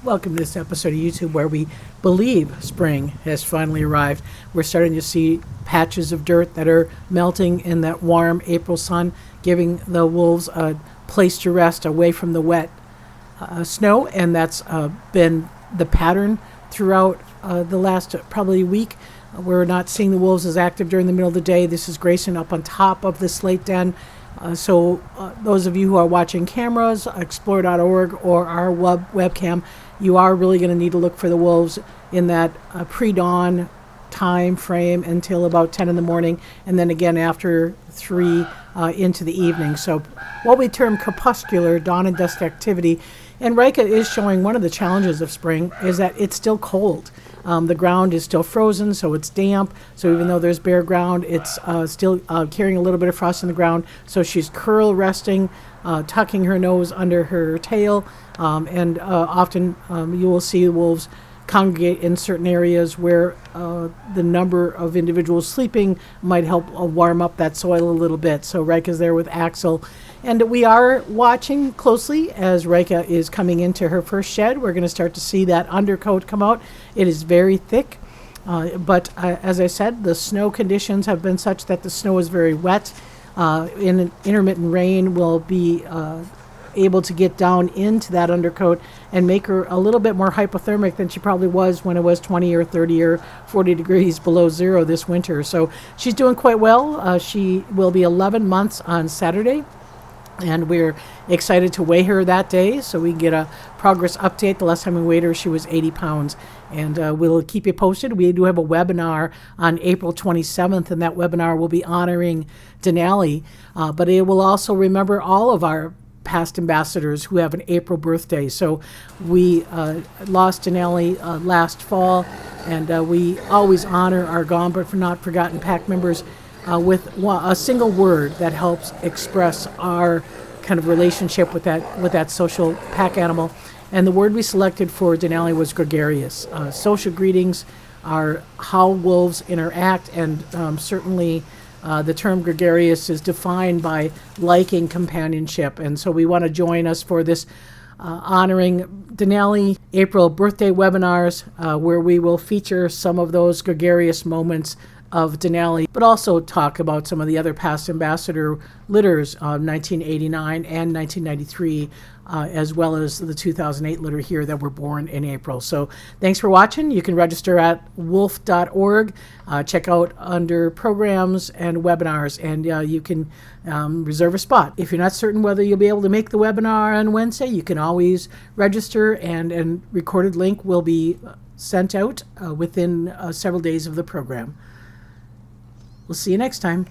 Welcome to this episode of YouTube where we believe spring has finally arrived. We're starting to see patches of dirt that are melting in that warm April sun, giving the wolves a place to rest away from the wet snow, and that's been the pattern throughout the last probably week. We're not seeing the wolves as active during the middle of the day. This is Grayson up on top of the slate den. So those of you who are watching cameras, explore.org or our webcam, you are really going to need to look for the wolves in that pre-dawn time frame until about 10 in the morning, and then again after 3 into the evening. So what we term crepuscular dawn and dusk activity. And Rika is showing one of the challenges of spring is that it's still cold. The ground is still frozen, so it's damp. So even though there's bare ground, it's still carrying a little bit of frost in the ground. So she's curl resting, tucking her nose under her tail, and often you will see the wolves congregate in certain areas where the number of individuals sleeping might help warm up that soil a little bit. So Rika's there with Axel. And we are watching closely as Rika is coming into her first shed. We're going to start to see that undercoat come out. It is very thick. But as I said, the snow conditions have been such that the snow is very wet. Intermittent rain will be able to get down into that undercoat and make her a little bit more hypothermic than she probably was when it was 20 or 30 or 40 degrees below zero this winter. So she's doing quite well. She will be 11 months on Saturday, and we're excited to weigh her that day so we can get a progress update. The last time we weighed her, she was 80 pounds. And we'll keep you posted. We do have a webinar on April 27th, and that webinar will be honoring Denali. But it will also remember all of our past ambassadors who have an April birthday. So we lost Denali last fall, and we always honor our gone but not forgotten pack members with a single word that helps express our kind of relationship with that social pack animal. And the word we selected for Denali was gregarious. Social greetings are how wolves interact, and certainly the term gregarious is defined by liking companionship. And so we want to join us for this honoring Denali April birthday webinars where we will feature some of those gregarious moments of Denali, but also talk about some of the other past ambassador litters of 1989 and 1993, as well as the 2008 litter here that were born in April. So thanks for watching. You can register at wolf.org, check out under programs and webinars, and you can reserve a spot. If you're not certain whether you'll be able to make the webinar on Wednesday, you can always register, and a recorded link will be sent out within several days of the program. We'll see you next time.